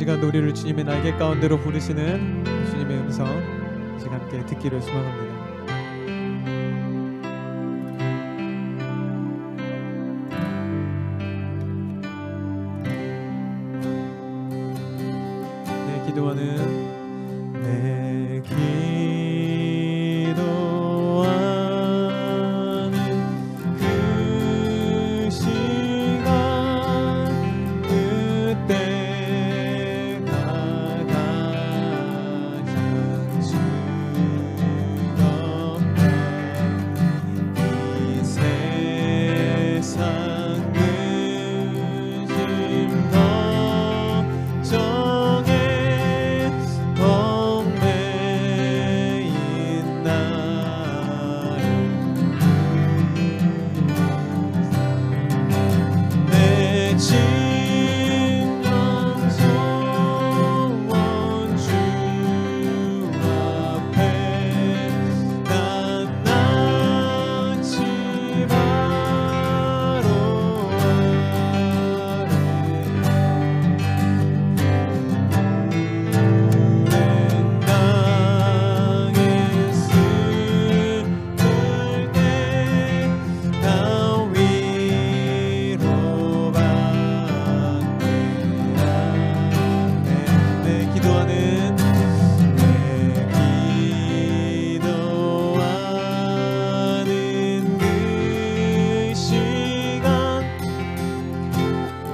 시간도 우리를 주님의 날개 가운데로 부르시는 주님의 음성 이 시간 함께 듣기를 소망합니다. 내 기도하는 내 기도하는 그 시간 그때가 가장 즐겁다. 이 세상 근심 걱정에 얽매인 나를 내 진정소원 주 앞에 낱낱이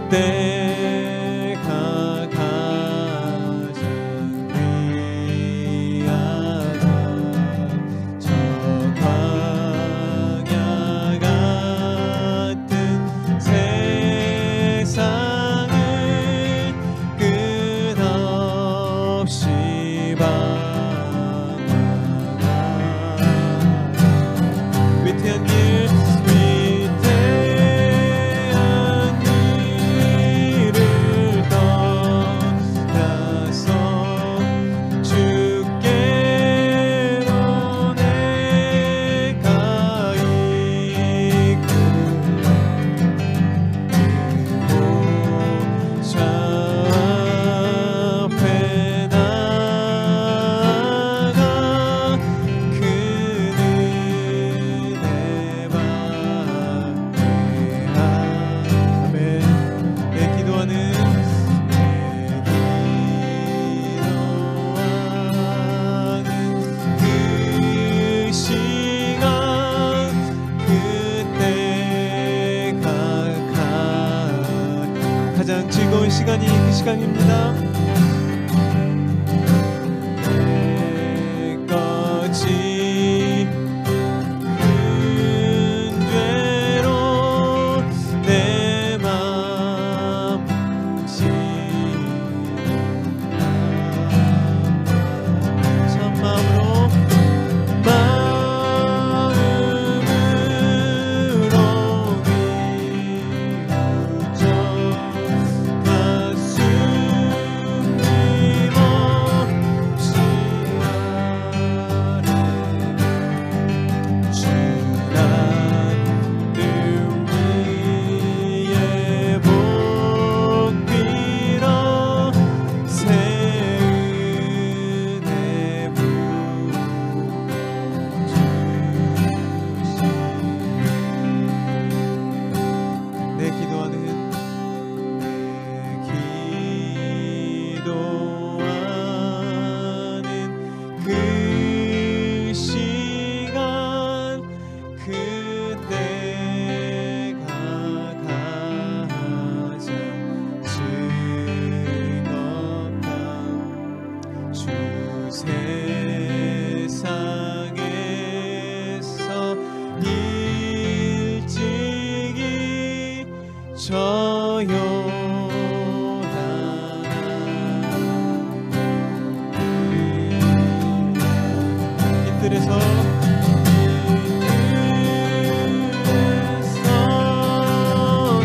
때가 가장 귀하다. 저 광야 같은 세상을 끝없이 방황하다. 위태한 길 가장 즐거운 시간이 그 시간입니다. 내 것이 큰 죄로 내 맘 참마음으로 세상에서 일찍이 이들에서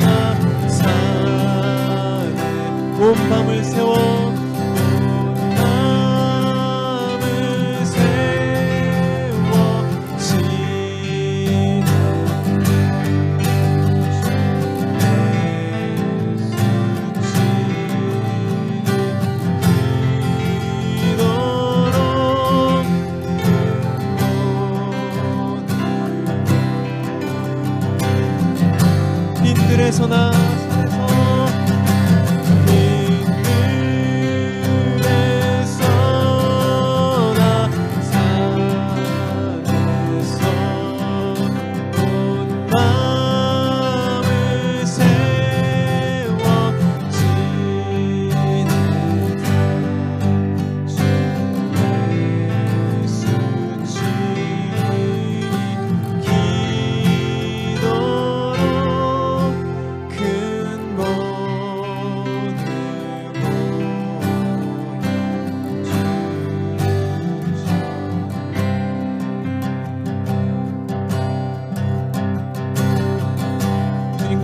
나 사네 온 밤을 세워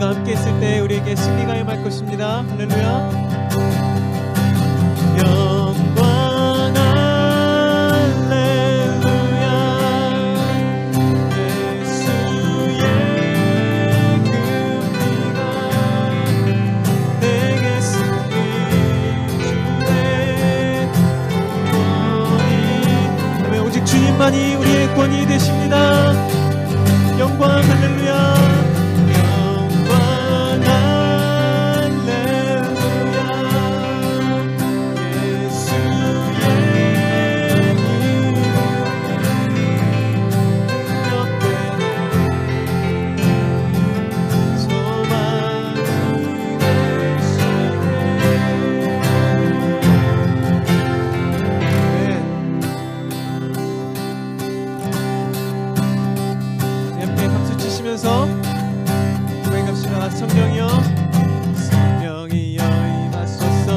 주와 함께 있을 때 우리에게 승리가 임할 것입니다. 할렐루야. 영광 할렐루야. 예수의 그 피가 내게 승리 주네. 구원이 오직 주님만이 우리의 구원이 되십니다. 영광 할렐루야. 영광 할렐루야. 예수의 이름이 소망이 되시네. 함께 박수 치시면서 고백합시다. 성령이여, 성령이여 임하소서.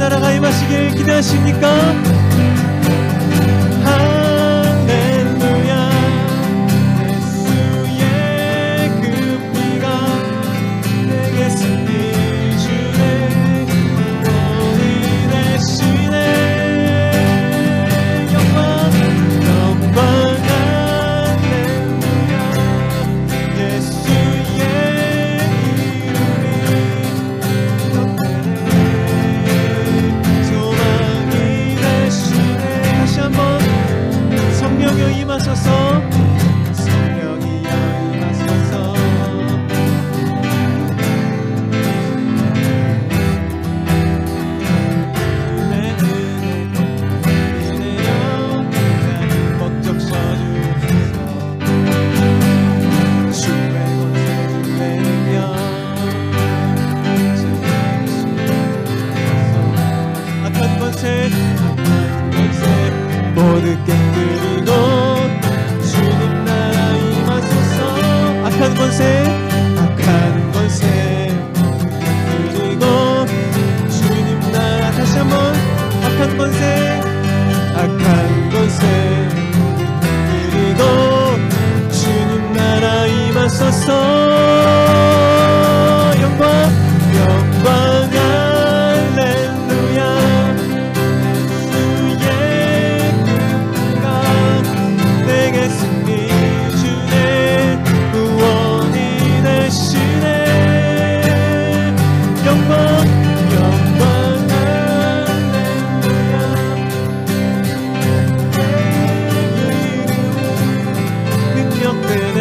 나라가 임하시길 기대하십니까? 할렐루야. 예수의 그 피가 내게 승리 주네. 구원이 되시네. 영광 영광 할렐루야. 예수의 성령이여 임하소서. 성령이여 임하소서. 은혜여 나를 법적 써주소서. 주의 권세 주의며 악한 권세 모두 깨뜨리고 주님 나라 임하소서. 악한 권세 모두 깨뜨리고 주님 나라. 다시 한번 악한 권세 깨뜨리고 주님 나라 임하소서. 영광 영광 할렐루야. 내게 승리 주네. 구원이 되시네. 영광 영광 할렐루야. 능력되네.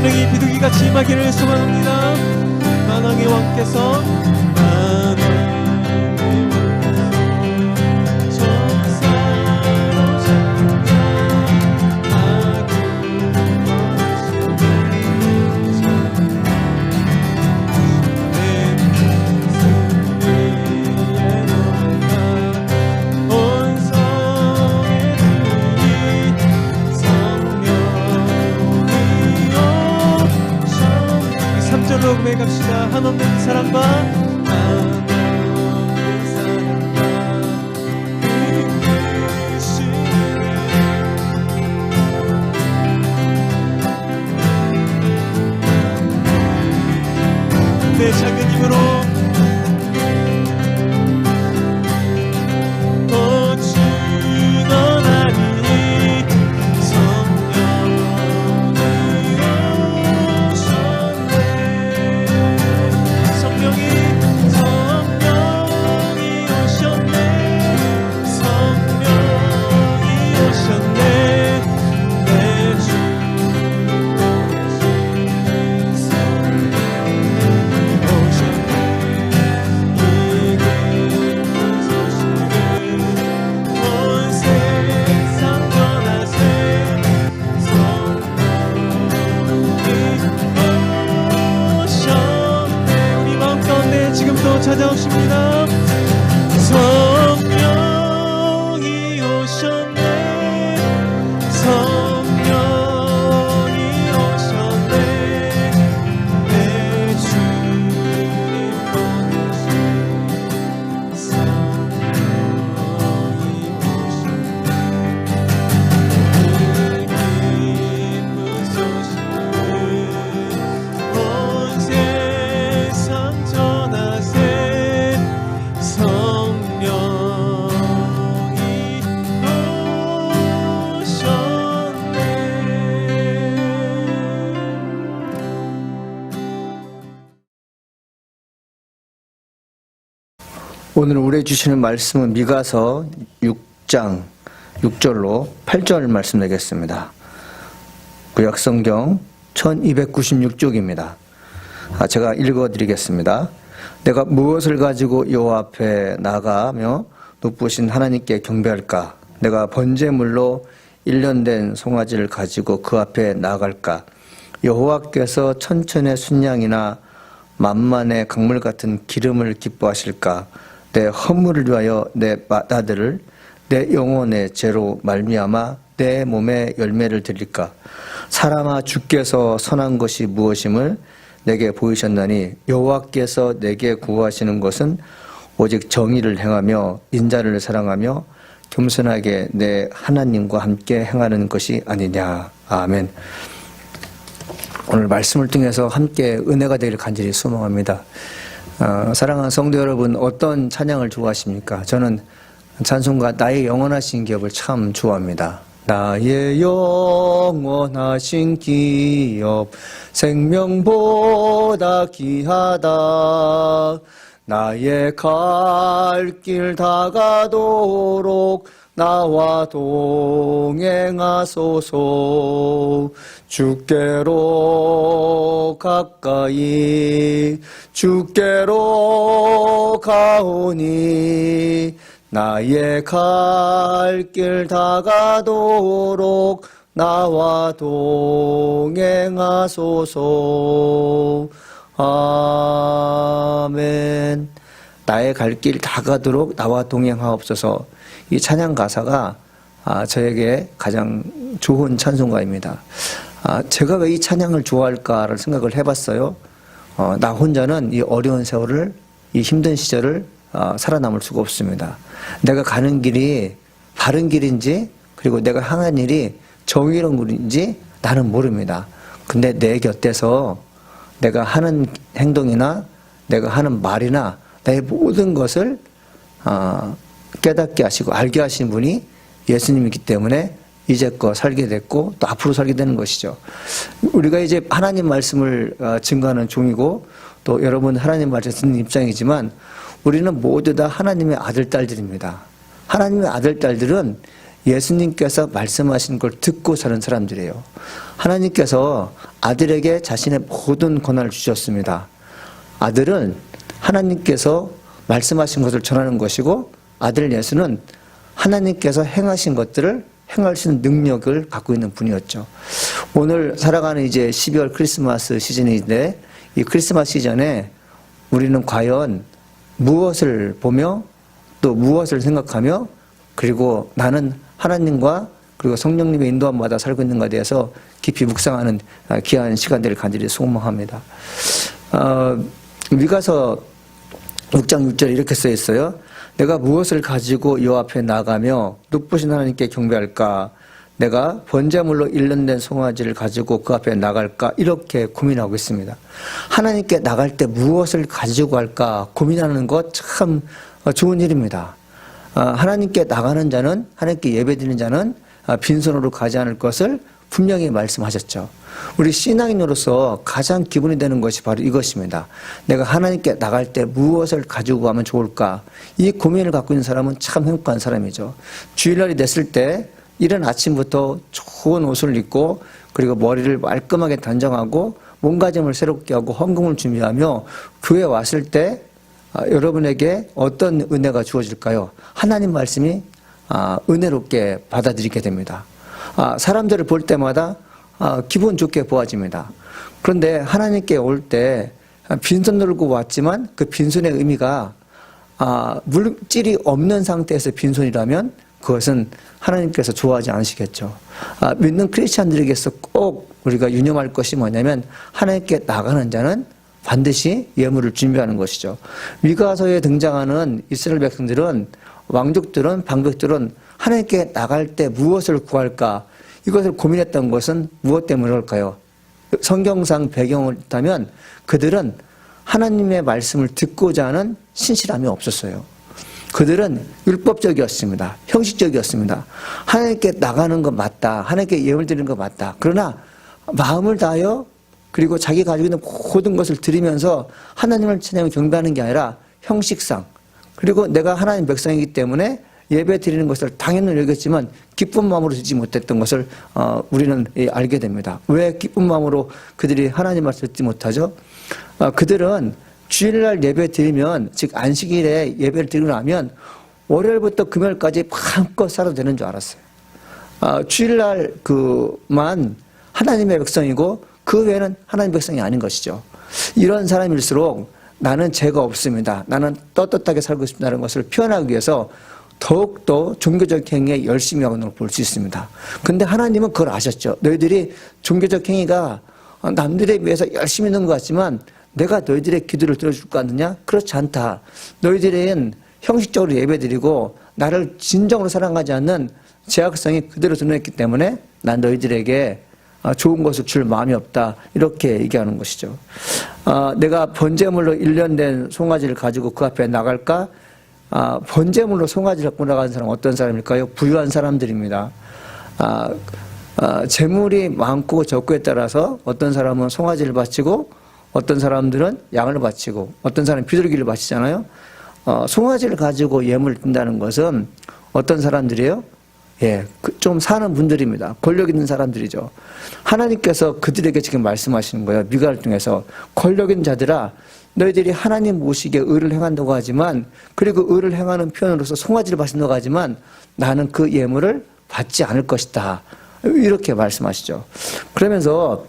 생명이 비둘기같이 임하기를 소망합니다. 만왕의 왕께서 고백합시다. 한없는 사랑과 한없는 사랑과 내 작은 힘으로 찾아오십니다. 성령이 오셨네. 성령이 오셨네. 내 주님 보내신 성령이 오셨네. 그 기쁜 소식을 온 세상 전하세. 오늘 우리 주시는 말씀은 미가서 6장 6절로 8절 말씀 내겠습니다. 구약성경 1296쪽입니다. 제가 읽어드리겠습니다. 내가 무엇을 가지고 여호와 앞에 나가며 높으신 하나님께 경배할까? 내가 번제물로 1년 된 송아지를 가지고 그 앞에 나갈까? 여호와께서 천천의 순양이나 만만의 강물 같은 기름을 기뻐하실까? 내 허물을 위하여 내 맏아들을 내 영혼의 죄로 말미암아 내 몸에 열매를 드릴까? 사람아, 주께서 선한 것이 무엇임을 내게 보이셨나니 여호와께서 내게 구하시는 것은 오직 정의를 행하며 인자를 사랑하며 겸손하게 내 하나님과 함께 행하는 것이 아니냐. 아멘. 오늘 말씀을 통해서 함께 은혜가 되기를 간절히 소망합니다. 사랑하는 성도 여러분, 어떤 찬양을 좋아하십니까? 저는 찬송가 나의 영원하신 기업을 참 좋아합니다. 나의 영원하신 기업 생명보다 귀하다. 나의 갈 길 다가도록 나와 동행하소서. 주께로 가까이 주께로 가오니 나의 갈 길 다가도록 나와 동행하소서. 아멘. 나의 갈 길 다가도록 나와 동행하옵소서. 이 찬양 가사가 저에게 가장 좋은 찬송가입니다. 제가 왜 이 찬양을 좋아할까를 생각을 해봤어요. 나 혼자는 이 어려운 세월을, 이 힘든 시절을 살아남을 수가 없습니다. 내가 가는 길이 바른 길인지, 그리고 내가 향한 일이 정의로운 길인지 나는 모릅니다. 근데 내 곁에서 내가 하는 행동이나 내가 하는 말이나 내 모든 것을 깨닫게 하시고 알게 하신 분이 예수님이기 때문에 이제껏 살게 됐고 또 앞으로 살게 되는 것이죠. 우리가 이제 하나님 말씀을 증거하는 종이고 또 여러분 하나님 말씀 듣는 입장이지만 우리는 모두 다 하나님의 아들, 딸들입니다. 하나님의 아들, 딸들은 예수님께서 말씀하신 걸 듣고 사는 사람들이에요. 하나님께서 아들에게 자신의 모든 권한을 주셨습니다. 아들은 하나님께서 말씀하신 것을 전하는 것이고 아들 예수는 하나님께서 행하신 것들을 행할 수 있는 능력을 갖고 있는 분이었죠. 오늘 살아가는 이제 12월 크리스마스 시즌인데 이 크리스마스 시즌에 우리는 과연 무엇을 보며 또 무엇을 생각하며 그리고 나는 하나님과 그리고 성령님의 인도함 받아 살고 있는가에 대해서 깊이 묵상하는 귀한 시간들을 간절히 소망합니다. 미가서 6장 6절에 이렇게 써 있어요. 내가 무엇을 가지고 여호와 앞에 나가며 높으신 하나님께 경배할까? 내가 번제물로 일련된 송아지를 가지고 그 앞에 나갈까? 이렇게 고민하고 있습니다. 하나님께 나갈 때 무엇을 가지고 갈까 고민하는 것 참 좋은 일입니다. 하나님께 나가는 자는, 하나님께 예배드리는 자는 빈손으로 가지 않을 것을 분명히 말씀하셨죠. 우리 신앙인으로서 가장 기본이 되는 것이 바로 이것입니다. 내가 하나님께 나갈 때 무엇을 가지고 가면 좋을까? 이 고민을 갖고 있는 사람은 참 행복한 사람이죠. 주일날이 됐을 때 이른 아침부터 좋은 옷을 입고 그리고 머리를 말끔하게 단정하고 몸가짐을 새롭게 하고 헌금을 준비하며 교회에 왔을 때 여러분에게 어떤 은혜가 주어질까요? 하나님 말씀이 은혜롭게 받아들이게 됩니다. 사람들을 볼 때마다 기분 좋게 보아집니다. 그런데 하나님께 올 때 빈손 들고 왔지만 그 빈손의 의미가 물질이 없는 상태에서 빈손이라면 그것은 하나님께서 좋아하지 않으시겠죠. 믿는 크리스찬들에게서 꼭 우리가 유념할 것이 뭐냐면 하나님께 나가는 자는 반드시 예물을 준비하는 것이죠. 미가서에 등장하는 이스라엘 백성들은 왕족들은 방백들은 하나님께 나갈 때 무엇을 구할까? 이것을 고민했던 것은 무엇 때문일까요? 성경상 배경을 타면 그들은 하나님의 말씀을 듣고자 하는 신실함이 없었어요. 그들은 율법적이었습니다. 형식적이었습니다. 하나님께 나가는 것 맞다. 하나님께 예물 드리는 것 맞다. 그러나 마음을 다하여 그리고 자기 가지고 있는 모든 것을 드리면서 하나님을 찬양하며 경배하는 게 아니라 형식상 그리고 내가 하나님 백성이기 때문에 예배 드리는 것을 당연히 여겼지만 기쁜 마음으로 드리지 못했던 것을 우리는 알게 됩니다. 왜 기쁜 마음으로 그들이 하나님 말씀을 듣지 못하죠? 그들은 주일날 예배 드리면 즉 안식일에 예배를 드리고 나면 월요일부터 금요일까지 마음껏 살아도 되는 줄 알았어요. 주일날 그만 하나님의 백성이고 그 외에는 하나님의 백성이 아닌 것이죠. 이런 사람일수록 나는 죄가 없습니다. 나는 떳떳하게 살고 싶다는 것을 표현하기 위해서 더욱더 종교적 행위에 열심히 하는 걸 볼 수 있습니다. 그런데 하나님은 그걸 아셨죠. 너희들이 종교적 행위가 남들에 비해서 열심히 있는 것 같지만 내가 너희들의 기도를 들어줄 거 아느냐? 그렇지 않다. 너희들은 형식적으로 예배드리고 나를 진정으로 사랑하지 않는 죄악성이 그대로 드러냈기 때문에 난 너희들에게 좋은 것을 줄 마음이 없다. 이렇게 얘기하는 것이죠. 내가 번제물로 일련된 송아지를 가지고 그 앞에 나갈까? 번제물로 송아지를 갖고 나가는 사람은 어떤 사람일까요? 부유한 사람들입니다. 재물이 많고 적고에 따라서 어떤 사람은 송아지를 바치고 어떤 사람들은 양을 바치고 어떤 사람은 비둘기를 바치잖아요. 송아지를 가지고 예물을 든다는 것은 어떤 사람들이에요? 예, 좀 사는 분들입니다. 권력 있는 사람들이죠. 하나님께서 그들에게 지금 말씀하시는 거예요. 미가를 통해서 권력 있는 자들아 너희들이 하나님 모시기에 의를 행한다고 하지만 그리고 의를 행하는 표현으로서 송아지를 바친다고 하지만 나는 그 예물을 받지 않을 것이다. 이렇게 말씀하시죠. 그러면서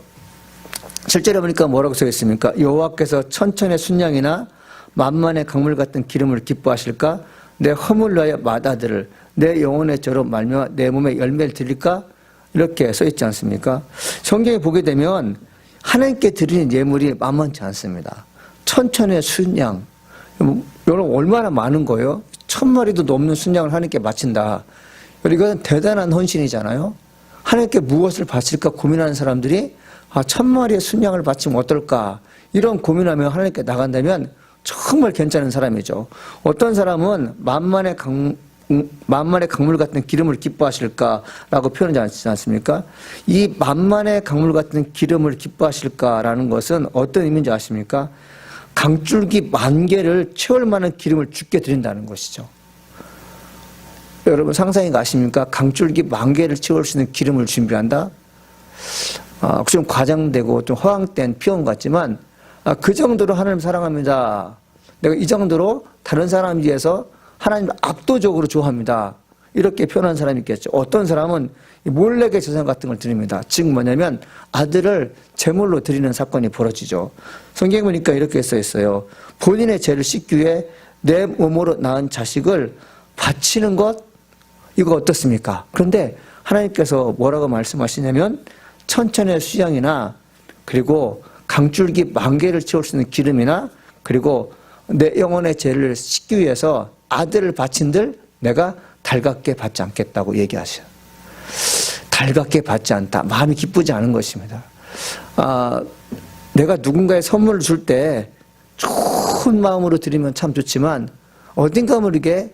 실제로 보니까 뭐라고 써 있습니까? 여호와께서 천천의 순양이나 만만의 강물 같은 기름을 기뻐하실까? 내 허물 위하여 맏아들을 내 영혼의 저로 말며 내 몸에 열매를 드릴까? 이렇게 써 있지 않습니까? 성경에 보게 되면 하나님께 드리는 예물이 만만치 않습니다. 천천의 순양. 여러분 얼마나 많은 거예요? 1000마리도 넘는 순양을 하나님께 바친다. 이건 대단한 헌신이잖아요. 하나님께 무엇을 바칠까 고민하는 사람들이 1000마리의 순양을 바치면 어떨까? 이런 고민하며 하나님께 나간다면 정말 괜찮은 사람이죠. 어떤 사람은 만만의 강물 같은 기름을 기뻐하실까라고 표현하지 않습니까? 이 만만의 강물 같은 기름을 기뻐하실까라는 것은 어떤 의미인지 아십니까? 강줄기 10,000개를 채울 만한 기름을 주께 드린다는 것이죠. 여러분 상상이 가십니까? 강줄기 10,000개를 채울 수 있는 기름을 준비한다? 좀 과장되고 좀 허황된 표현 같지만 그 정도로 하나님 사랑합니다. 내가 이 정도로 다른 사람에 비해서 하나님을 압도적으로 좋아합니다. 이렇게 표현한 사람이 있겠죠. 어떤 사람은 몰래게 제사 같은 걸 드립니다. 즉 뭐냐면 아들을 제물로 드리는 사건이 벌어지죠. 성경 보니까 이렇게 써 있어요. 본인의 죄를 씻기 위해 내 몸으로 낳은 자식을 바치는 것, 이거 어떻습니까? 그런데 하나님께서 뭐라고 말씀하시냐면 천천의 수양이나 그리고 강줄기 만개를 채울 수 있는 기름이나 그리고 내 영혼의 죄를 씻기 위해서 아들을 바친들 내가 달갑게 받지 않겠다고 얘기하셔요. 달갑게 받지 않다. 마음이 기쁘지 않은 것입니다. 내가 누군가의 선물을 줄 때 좋은 마음으로 드리면 참 좋지만 어딘가 모르게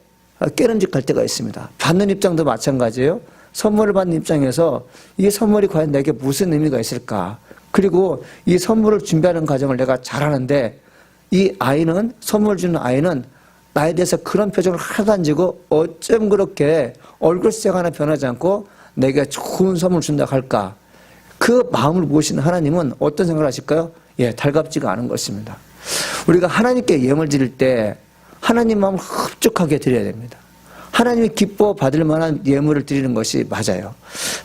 깨름직할 때가 있습니다. 받는 입장도 마찬가지예요. 선물을 받는 입장에서 이 선물이 과연 내게 무슨 의미가 있을까? 그리고 이 선물을 준비하는 과정을 내가 잘하는데 이 아이는, 선물 주는 아이는 나에 대해서 그런 표정을 하나도 안 지고 어쩜 그렇게 얼굴색 하나 변하지 않고 내게 좋은 선물 준다고 할까? 그 마음을 보시는 하나님은 어떤 생각을 하실까요? 예, 달갑지가 않은 것입니다. 우리가 하나님께 예물 드릴 때 하나님 마음을 흡족하게 드려야 됩니다. 하나님이 기뻐 받을 만한 예물을 드리는 것이 맞아요.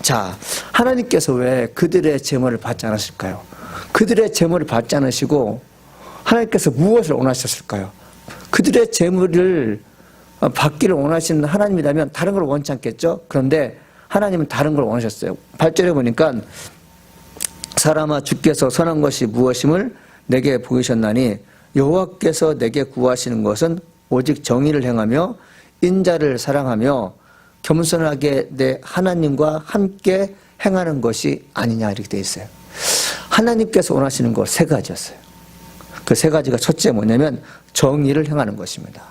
자, 하나님께서 왜 그들의 제물을 받지 않으실까요? 그들의 제물을 받지 않으시고 하나님께서 무엇을 원하셨을까요? 그들의 제물을 받기를 원하시는 하나님이라면 다른 걸 원치 않겠죠? 그런데 하나님은 다른 걸 원하셨어요. 8절에 보니까 사람아 주께서 선한 것이 무엇임을 내게 보이셨나니 여호와께서 내게 구하시는 것은 오직 정의를 행하며 인자를 사랑하며 겸손하게 내 하나님과 함께 행하는 것이 아니냐 이렇게 되어 있어요. 하나님께서 원하시는 것 세 가지였어요. 그 세 가지가 첫째 뭐냐면 정의를 행하는 것입니다.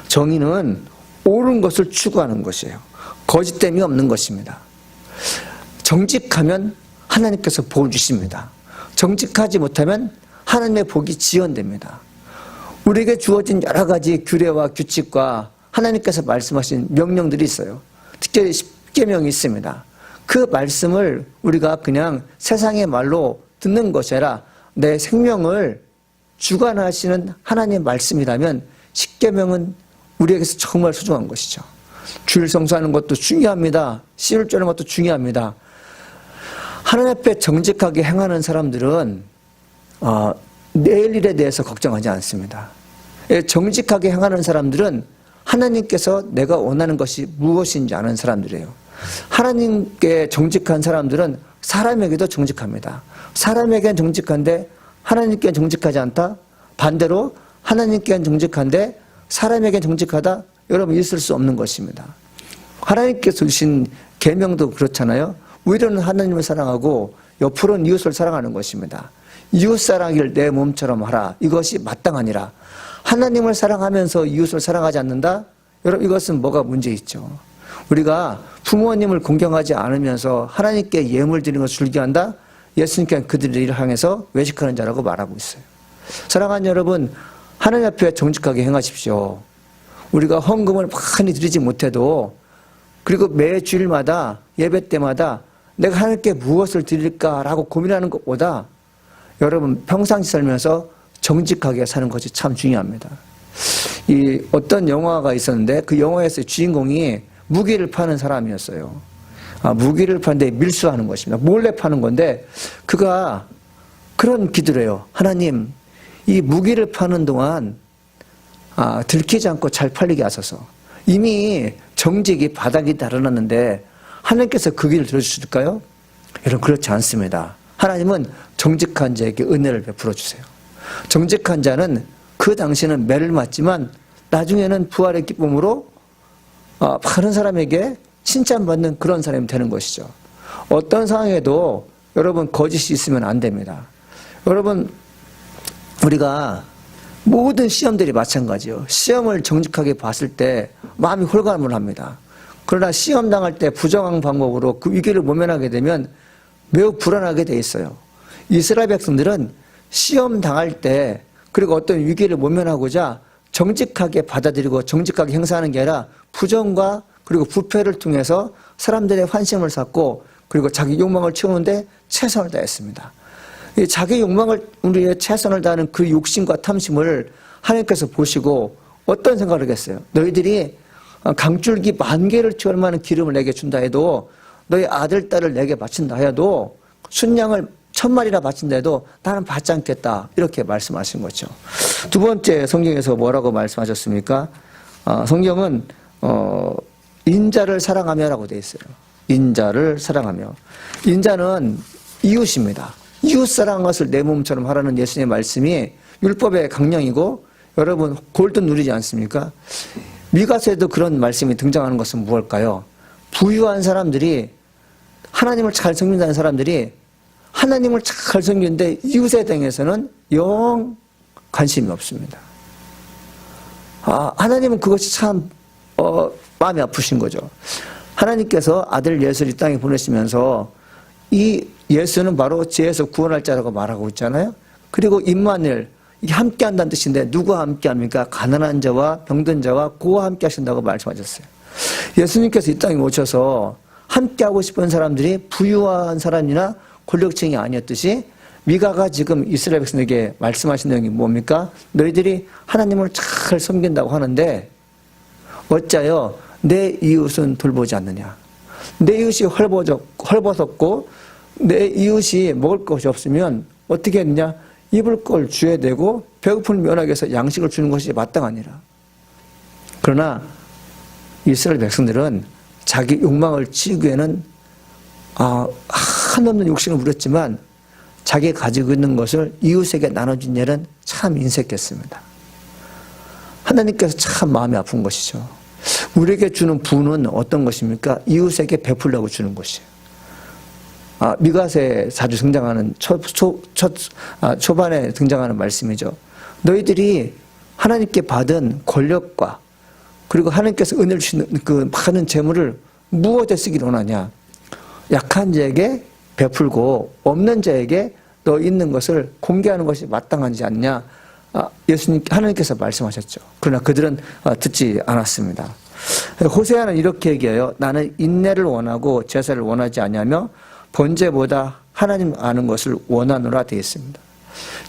정의는 옳은 것을 추구하는 것이에요. 거짓됨이 없는 것입니다. 정직하면 하나님께서 복 주십니다. 정직하지 못하면 하나님의 복이 지연됩니다. 우리에게 주어진 여러 가지 규례와 규칙과 하나님께서 말씀하신 명령들이 있어요. 특별히 십계명이 있습니다. 그 말씀을 우리가 그냥 세상의 말로 듣는 것이 아니라 내 생명을 주관하시는 하나님의 말씀이라면 십계명은 우리에게서 정말 소중한 것이죠. 주일 성수하는 것도 중요합니다. 씨를 쪼는 것도 중요합니다. 하나님 앞에 정직하게 행하는 사람들은 내일 일에 대해서 걱정하지 않습니다. 정직하게 행하는 사람들은 하나님께서 내가 원하는 것이 무엇인지 아는 사람들이에요. 하나님께 정직한 사람들은 사람에게도 정직합니다. 사람에게는 정직한데 하나님께는 정직하지 않다? 반대로 하나님께는 정직한데 사람에게는 정직하다? 여러분 있을 수 없는 것입니다. 하나님께서 주신 계명도 그렇잖아요. 위로는 하나님을 사랑하고 옆으로는 이웃을 사랑하는 것입니다. 이웃 사랑을 내 몸처럼 하라. 이것이 마땅하니라. 하나님을 사랑하면서 이웃을 사랑하지 않는다? 여러분 이것은 뭐가 문제 있죠. 우리가 부모님을 공경하지 않으면서 하나님께 예물 드리는 것을 즐겨한다? 예수님께는 그들을 향해서 외식하는 자라고 말하고 있어요. 사랑하는 여러분, 하나님 앞에 정직하게 행하십시오. 우리가 헌금을 많이 드리지 못해도 그리고 매 주일마다 예배 때마다 내가 하나님께 무엇을 드릴까라고 고민하는 것보다 여러분 평상시 살면서 정직하게 사는 것이 참 중요합니다. 이 어떤 영화가 있었는데 그 영화에서 주인공이 무기를 파는 사람이었어요. 무기를 파는데 밀수하는 것입니다. 몰래 파는 건데 그가 그런 기도를 해요. 하나님, 이 무기를 파는 동안 들키지 않고 잘 팔리게 하소서. 이미 정직이 바닥이 달아났는데 하나님께서 그 길을 들어주실까요? 여러분 그렇지 않습니다. 하나님은 정직한 자에게 은혜를 베풀어 주세요. 정직한 자는 그 당시에는 매를 맞지만 나중에는 부활의 기쁨으로 다른 사람에게 칭찬받는 그런 사람이 되는 것이죠. 어떤 상황에도 여러분 거짓이 있으면 안 됩니다. 여러분 우리가 모든 시험들이 마찬가지예요. 시험을 정직하게 봤을 때 마음이 홀가분을 합니다. 그러나 시험 당할 때 부정한 방법으로 그 위기를 모면하게 되면 매우 불안하게 돼 있어요. 이스라엘 백성들은 시험 당할 때 그리고 어떤 위기를 모면하고자 정직하게 받아들이고 정직하게 행사하는 게 아니라 부정과 그리고 부패를 통해서 사람들의 환심을 샀고 그리고 자기 욕망을 채우는데 최선을 다했습니다. 이 자기 욕망을 우리의 최선을 다하는 그 욕심과 탐심을 하나님께서 보시고 어떤 생각을 하겠어요? 너희들이 강줄기 10,000개를 채울 만한 기름을 내게 준다 해도 너희 아들, 딸을 내게 바친다 해도 순양을 1,000마리나 바친다 해도 나는 받지 않겠다. 이렇게 말씀하신 거죠. 두 번째 성경에서 뭐라고 말씀하셨습니까? 성경은 인자를 사랑하며라고 되어 있어요. 인자를 사랑하며. 인자는 이웃입니다. 이웃 사랑한 것을 내 몸처럼 하라는 예수님의 말씀이 율법의 강령이고 여러분 골든 룰이지 않습니까? 미가서에도 그런 말씀이 등장하는 것은 무엇일까요? 부유한 사람들이 하나님을 잘 섬긴다는 사람들이 하나님을 잘 섬기는데 이웃에 대해서는 영 관심이 없습니다. 하나님은 그것이 참 마음이 아프신 거죠. 하나님께서 아들 예수를 이 땅에 보내시면서 이 예수는 바로 죄에서 구원할 자라고 말하고 있잖아요. 그리고 임마누엘, 이게 함께 한다는 뜻인데 누구와 함께 합니까? 가난한 자와 병든 자와 고와 함께 하신다고 말씀하셨어요. 예수님께서 이 땅에 오셔서 함께 하고 싶은 사람들이 부유한 사람이나 권력층이 아니었듯이 미가가 지금 이스라엘 백성에게 말씀하신 내용이 뭡니까? 너희들이 하나님을 잘 섬긴다고 하는데 어찌하여 내 이웃은 돌보지 않느냐? 내 이웃이 헐벗었고 내 이웃이 먹을 것이 없으면 어떻게 했느냐? 입을 걸 줘야 되고 배고픈 면하게 해서 양식을 주는 것이 마땅하니라. 그러나 이스라엘 백성들은 자기 욕망을 치우기에는 한없는 욕심을 부렸지만 자기가 가지고 있는 것을 이웃에게 나눠준 일은 참 인색했습니다. 하나님께서 참 마음이 아픈 것이죠. 우리에게 주는 부는 어떤 것입니까? 이웃에게 베풀려고 주는 것이에요. 미가서에 자주 등장하는 초반에 등장하는 말씀이죠. 너희들이 하나님께 받은 권력과 그리고 하나님께서 은혜를 주시는 그 많은 재물을 무엇에 쓰기를 원하냐? 약한 자에게 베풀고 없는 자에게 너 있는 것을 공개하는 것이 마땅하지 않냐? 예수님 하나님께서 말씀하셨죠. 그러나 그들은 듣지 않았습니다. 호세아는 이렇게 얘기해요. 나는 인내를 원하고 제사를 원하지 않냐며 번제보다 하나님 아는 것을 원하노라 되어 있습니다.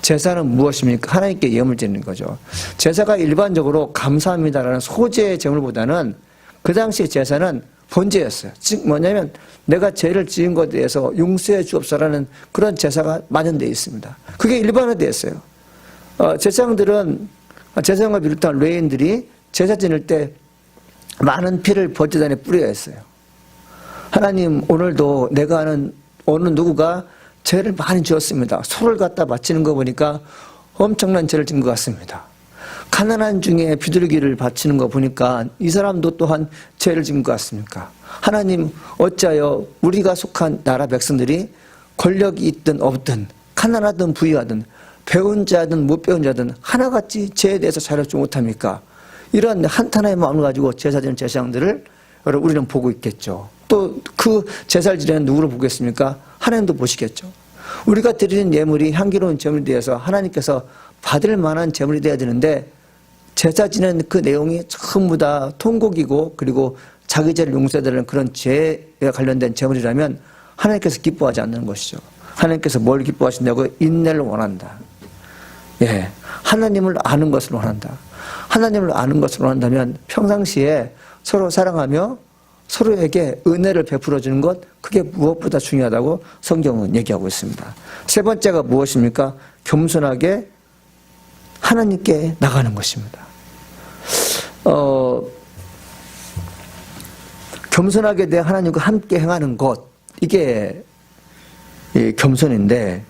제사는 무엇입니까? 하나님께 예물 드리는 거죠. 제사가 일반적으로 감사합니다라는 소재의 제물보다는 그 당시의 제사는 번제였어요. 즉 뭐냐면 내가 죄를 지은 것에 대해서 용서해 주옵소서라는 그런 제사가 마련되어 있습니다. 그게 일반화되어 있어요. 제사장들은 제사장을 비롯한 레인들이 제사 지낼 때 많은 피를 번제단에 뿌려야 했어요. 하나님 오늘도 내가 아는 어느 누구가 죄를 많이 지었습니다. 소를 갖다 바치는 거 보니까 엄청난 죄를 지은 것 같습니다. 가난한 중에 비둘기를 바치는 거 보니까 이 사람도 또한 죄를 지은 것 같습니까? 하나님 어찌하여 우리가 속한 나라 백성들이 권력이 있든 없든 가난하든 부유하든 배운 자든 못 배운 자든 하나같이 죄에 대해서 자유롭지 못합니까? 이런 한탄의 마음을 가지고 제사 지는 제사장들을 우리는 보고 있겠죠. 또 그 제사를 지내는 누구를 보겠습니까? 하나님도 보시겠죠. 우리가 드리는 예물이 향기로운 제물이 되어서 하나님께서 받을 만한 제물이 되어야 되는데 제사 지내는 그 내용이 전부 다 통곡이고 그리고 자기 죄를 용서해달라는 그런 죄에 관련된 제물이라면 하나님께서 기뻐하지 않는 것이죠. 하나님께서 뭘 기뻐하신다고? 인내를 원한다. 예, 하나님을 아는 것을 원한다. 하나님을 아는 것을 원한다면 평상시에 서로 사랑하며 서로에게 은혜를 베풀어 주는 것, 그게 무엇보다 중요하다고 성경은 얘기하고 있습니다. 세 번째가 무엇입니까? 겸손하게 하나님께 나가는 것입니다. 겸손하게 내 하나님과 함께 행하는 것, 이게 겸손인데,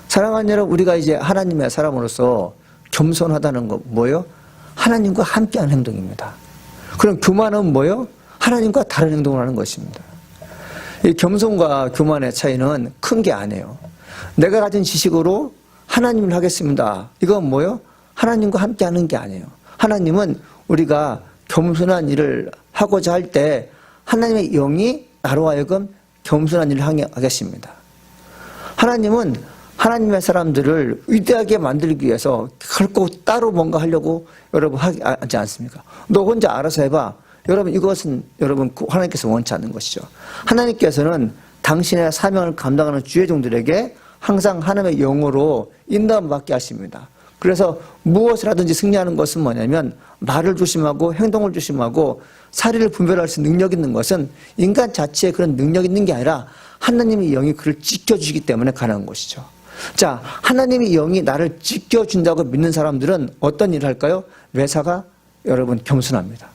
사랑하는 여러분, 우리가 이제 하나님의 사람으로서 겸손하다는 거 뭐예요? 하나님과 함께하는 행동입니다. 그럼 교만은 뭐예요? 하나님과 다른 행동을 하는 것입니다. 이 겸손과 교만의 차이는 큰 게 아니에요. 내가 가진 지식으로 하나님을 하겠습니다. 이건 뭐예요? 하나님과 함께하는 게 아니에요. 하나님은 우리가 겸손한 일을 하고자 할 때 하나님의 영이 나로 하여금 겸손한 일을 하겠습니다. 하나님은 하나님의 사람들을 위대하게 만들기 위해서 결코 따로 뭔가 하려고 여러분 하지 않습니까? 너 혼자 알아서 해봐. 여러분 이것은 여러분 하나님께서 원치 않는 것이죠. 하나님께서는 당신의 사명을 감당하는 주의 종들에게 항상 하나님의 영으로 인도함 받게 하십니다. 그래서 무엇을 하든지 승리하는 것은 뭐냐면 말을 조심하고 행동을 조심하고 사리를 분별할 수 있는 능력 있는 것은 인간 자체에 그런 능력 있는 게 아니라 하나님의 영이 그를 지켜주시기 때문에 가능한 것이죠. 자, 하나님의 영이 나를 지켜준다고 믿는 사람들은 어떤 일을 할까요? 매사가 여러분 겸손합니다.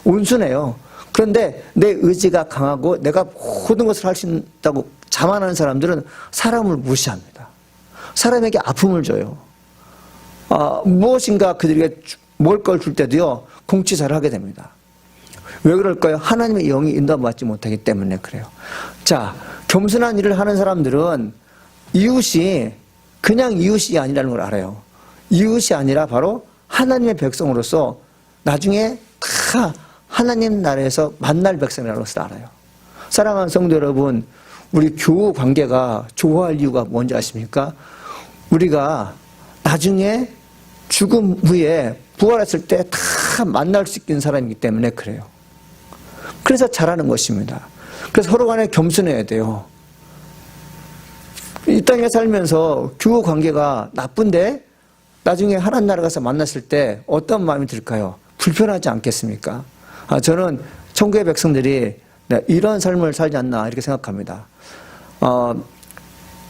온순해요. 그런데 내 의지가 강하고 내가 모든 것을 할 수 있다고 자만하는 사람들은 사람을 무시합니다. 사람에게 아픔을 줘요. 무엇인가 그들에게 먹을 걸 줄 때도요, 공치사를 하게 됩니다. 왜 그럴까요? 하나님의 영이 인도받지 못하기 때문에 그래요. 자, 겸손한 일을 하는 사람들은 이웃이 그냥 이웃이 아니라는 걸 알아요. 이웃이 아니라 바로 하나님의 백성으로서 나중에 다 하나님 나라에서 만날 백성이라는 것을 알아요. 사랑하는 성도 여러분, 우리 교우 관계가 좋아할 이유가 뭔지 아십니까? 우리가 나중에 죽음 후에 부활했을 때 다 만날 수 있는 사람이기 때문에 그래요. 그래서 잘하는 것입니다. 그래서 서로 간에 겸손해야 돼요. 이 땅에 살면서 교우 관계가 나쁜데 나중에 하나님 나라 가서 만났을 때 어떤 마음이 들까요? 불편하지 않겠습니까? 저는 천국의 백성들이 이런 삶을 살지 않나 이렇게 생각합니다.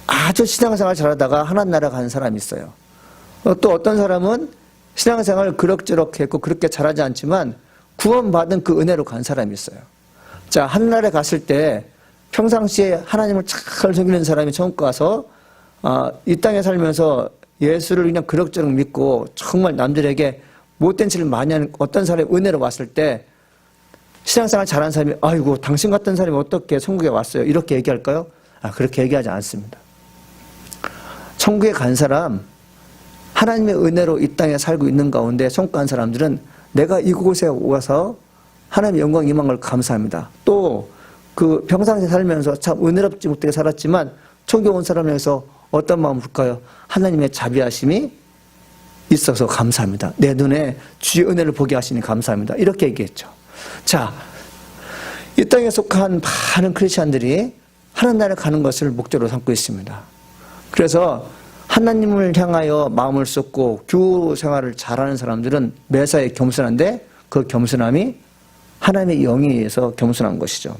아주 신앙생활 잘하다가 하나님 나라 가는 사람이 있어요. 또 어떤 사람은 신앙생활을 그럭저럭 했고 그렇게 잘하지 않지만 구원받은 그 은혜로 간 사람이 있어요. 자, 하늘나라에 갔을 때 평상시에 하나님을 잘 섬기는 사람이 천국 가서 이 땅에 살면서 예수를 그냥 그럭저럭 믿고 정말 남들에게 못된 짓을 많이 하는 어떤 사람의 은혜로 왔을 때 신앙생활 잘하는 사람이 아이고 당신 같은 사람이 어떻게 천국에 왔어요? 이렇게 얘기할까요? 그렇게 얘기하지 않습니다. 천국에 간 사람, 하나님의 은혜로 이 땅에 살고 있는 가운데 천국 간 사람들은 내가 이곳에 와서 하나님의 영광 임한 걸 감사합니다. 또 그 평상시에 살면서 참 은혜롭지 못하게 살았지만 천국에 온 사람에서 어떤 마음을 볼까요? 하나님의 자비하심이 있어서 감사합니다. 내 눈에 주의 은혜를 보게 하시니 감사합니다. 이렇게 얘기했죠. 자, 이 땅에 속한 많은 크리스찬들이 하나님 나라에 가는 것을 목적으로 삼고 있습니다. 그래서 하나님을 향하여 마음을 쏟고 교우 생활을 잘하는 사람들은 매사에 겸손한데 그 겸손함이 하나님의 영에 의해서 겸손한 것이죠.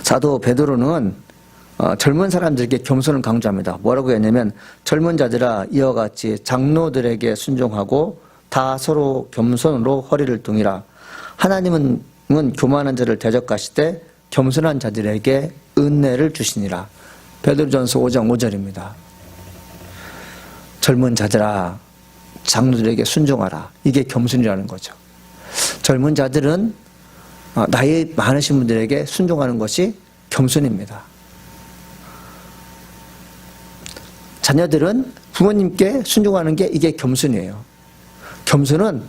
사도 베드로는 젊은 사람들에게 겸손을 강조합니다. 뭐라고 했냐면 젊은 자들아 이와 같이 장로들에게 순종하고 다 서로 겸손으로 허리를 둥이라. 하나님은 교만한 자를 대적하시되 겸손한 자들에게 은혜를 주시니라. 베드로전서 5장 5절입니다. 젊은 자들아 장로들에게 순종하라. 이게 겸손이라는 거죠. 젊은 자들은 나이 많으신 분들에게 순종하는 것이 겸손입니다. 자녀들은 부모님께 순종하는 게 이게 겸손이에요. 겸손은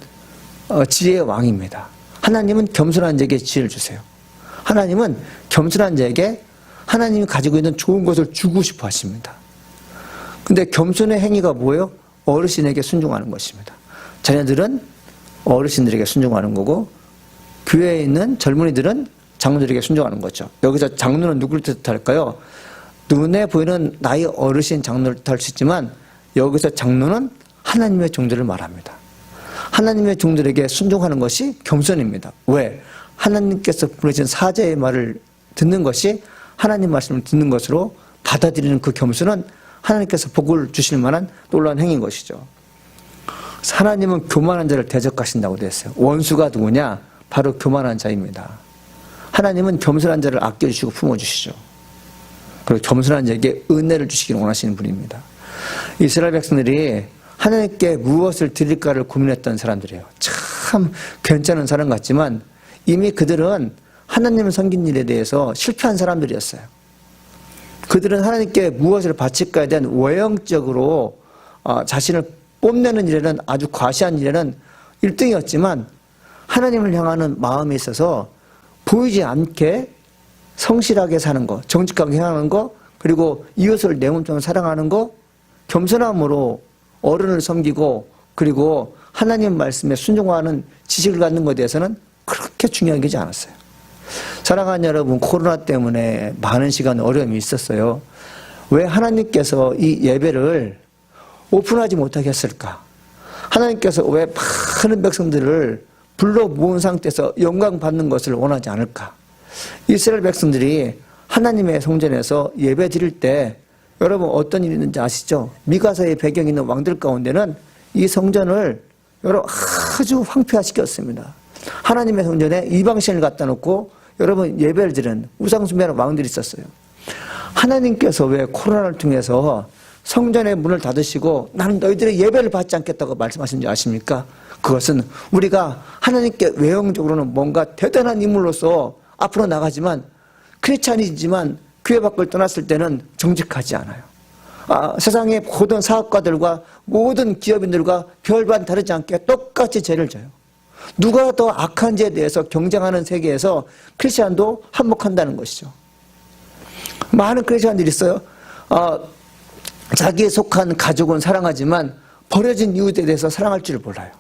지혜의 왕입니다. 하나님은 겸손한 자에게 지혜를 주세요. 하나님은 겸손한 자에게 하나님이 가지고 있는 좋은 것을 주고 싶어 하십니다. 근데 겸손의 행위가 뭐예요? 어르신에게 순종하는 것입니다. 자녀들은 어르신들에게 순종하는 거고 교회에 있는 젊은이들은 장로들에게 순종하는 거죠. 여기서 장로는 누구를 뜻할까요? 눈에 보이는 나이 어르신 장로를 뜻할 수 있지만 여기서 장로는 하나님의 종들을 말합니다. 하나님의 종들에게 순종하는 것이 겸손입니다. 왜? 하나님께서 보내신 사자의 말을 듣는 것이 하나님 말씀을 듣는 것으로 받아들이는 그 겸손은 하나님께서 복을 주실 만한 놀라운 행위인 것이죠. 하나님은 교만한 자를 대적하신다고 되어 있어요. 원수가 누구냐? 바로 교만한 자입니다. 하나님은 겸손한 자를 아껴주시고 품어주시죠. 그리고 겸손한 자에게 은혜를 주시기를 원하시는 분입니다. 이스라엘 백성들이 하나님께 무엇을 드릴까를 고민했던 사람들이에요. 참 괜찮은 사람 같지만 이미 그들은 하나님을 섬긴 일에 대해서 실패한 사람들이었어요. 그들은 하나님께 무엇을 바칠까에 대한 외형적으로 자신을 뽐내는 일에는 아주 과시한 일에는 1등이었지만 하나님을 향하는 마음에 있어서 보이지 않게 성실하게 사는 것, 정직하게 행하는 것, 그리고 이웃을 내 몸처럼 사랑하는 것, 겸손함으로 어른을 섬기고 그리고 하나님 말씀에 순종하는 지식을 갖는 것에 대해서는 그렇게 중요하지 않았어요. 사랑하는 여러분, 코로나 때문에 많은 시간 어려움이 있었어요. 왜 하나님께서 이 예배를 오픈하지 못하게 했을까? 하나님께서 왜 많은 백성들을 불러 모은 상태에서 영광 받는 것을 원하지 않을까? 이스라엘 백성들이 하나님의 성전에서 예배 드릴 때 여러분 어떤 일이 있는지 아시죠? 미가서의 배경이 있는 왕들 가운데는 이 성전을 여러분 아주 황폐화시켰습니다. 하나님의 성전에 이방신을 갖다 놓고 여러분 예배를 드리는 우상숭배하는 왕들이 있었어요. 하나님께서 왜 코로나를 통해서 성전의 문을 닫으시고 나는 너희들의 예배를 받지 않겠다고 말씀하신지 아십니까? 그것은 우리가 하나님께 외형적으로는 뭔가 대단한 인물로서 앞으로 나가지만 크리스찬이지만 교회 밖을 떠났을 때는 정직하지 않아요. 세상의 모든 사업가들과 모든 기업인들과 별반 다르지 않게 똑같이 죄를 져요. 누가 더 악한지에 대해서 경쟁하는 세계에서 크리스찬도 한몫한다는 것이죠. 많은 크리스찬들이 있어요. 자기에 속한 가족은 사랑하지만 버려진 이웃에 대해서 사랑할 줄 몰라요.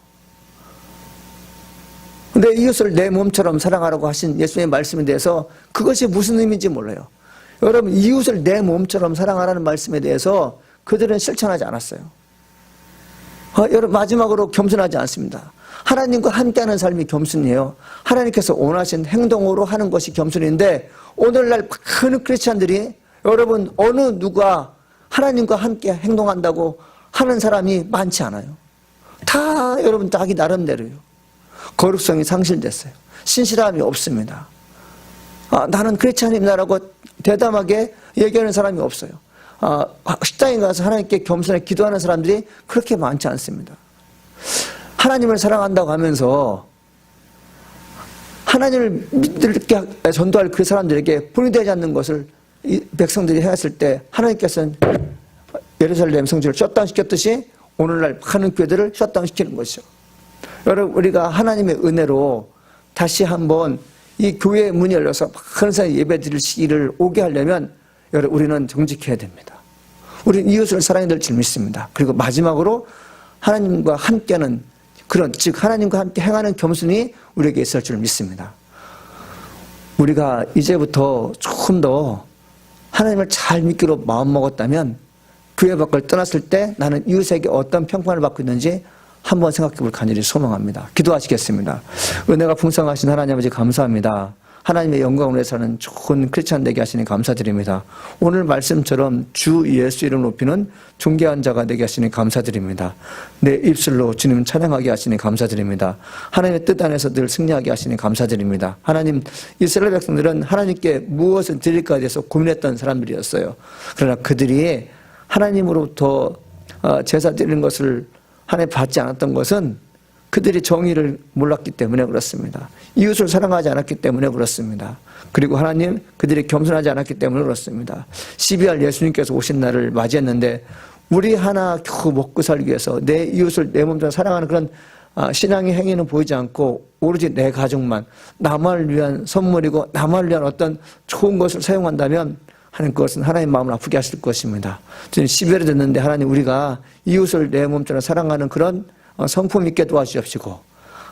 근데 이웃을 내 몸처럼 사랑하라고 하신 예수님의 말씀에 대해서 그것이 무슨 의미인지 몰라요. 여러분, 이웃을 내 몸처럼 사랑하라는 말씀에 대해서 그들은 실천하지 않았어요. 여러분, 마지막으로 겸손하지 않습니다. 하나님과 함께하는 삶이 겸손이에요. 하나님께서 원하신 행동으로 하는 것이 겸손인데 오늘날 많은 크리스찬들이 여러분 어느 누가 하나님과 함께 행동한다고 하는 사람이 많지 않아요. 다 여러분 자기 나름대로요. 거룩성이 상실됐어요. 신실함이 없습니다. 나는 크리스찬입니다라고 대담하게 얘기하는 사람이 없어요. 식당에 가서 하나님께 겸손하게 기도하는 사람들이 그렇게 많지 않습니다. 하나님을 사랑한다고 하면서 하나님을 믿게 전도할 그 사람들에게 본이 되지 않는 것을 이 백성들이 해왔을 때 하나님께서는 예루살렘 성전을 셧다운 시켰듯이 오늘날 많은 교회들을 셧다운 시키는 것이죠. 여러분, 우리가 하나님의 은혜로 다시 한번 이 교회의 문이 열려서 많은 사람이 예배 드릴 시기를 오게 하려면 여러분 우리는 정직해야 됩니다. 우리는 이웃을 사랑해야 될 줄 믿습니다. 그리고 마지막으로 하나님과 함께하는 그런 즉 하나님과 함께 행하는 겸손이 우리에게 있을 줄 믿습니다. 우리가 이제부터 조금 더 하나님을 잘 믿기로 마음먹었다면 교회 밖을 떠났을 때 나는 이웃에게 어떤 평판을 받고 있는지 한번 생각해 볼 간절히 소망합니다. 기도하시겠습니다. 은혜가 풍성하신 하나님 아버지 감사합니다. 하나님의 영광을 위해서는 좋은 크리스찬 되게 하시니 감사드립니다. 오늘 말씀처럼 주 예수 이름 높이는 존귀한 자가 되게 하시니 감사드립니다. 내 입술로 주님 찬양하게 하시니 감사드립니다. 하나님의 뜻 안에서 늘 승리하게 하시니 감사드립니다. 하나님, 이스라엘 백성들은 하나님께 무엇을 드릴까에 대해서 고민했던 사람들이었어요. 그러나 그들이 하나님으로부터 제사 드리는 것을 하나님 받지 않았던 것은 그들이 정의를 몰랐기 때문에 그렇습니다. 이웃을 사랑하지 않았기 때문에 그렇습니다. 그리고 하나님, 그들이 겸손하지 않았기 때문에 그렇습니다. 12월 예수님께서 오신 날을 맞이했는데 우리 하나 겨우 먹고 살기 위해서 내 이웃을 내 몸처럼 사랑하는 그런 신앙의 행위는 보이지 않고 오로지 내 가족만 나만을 위한 선물이고 나만을 위한 어떤 좋은 것을 사용한다면 하나님 그것은 하나님 마음을 아프게 하실 것입니다. 저는 12월이 됐는데 하나님 우리가 이웃을 내 몸처럼 사랑하는 그런 성품 있게 도와주십시고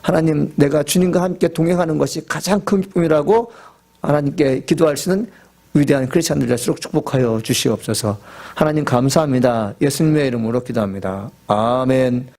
하나님 내가 주님과 함께 동행하는 것이 가장 큰 기쁨이라고 하나님께 기도할 수 있는 위대한 크리스찬들 될수록 축복하여 주시옵소서. 하나님 감사합니다. 예수님의 이름으로 기도합니다. 아멘.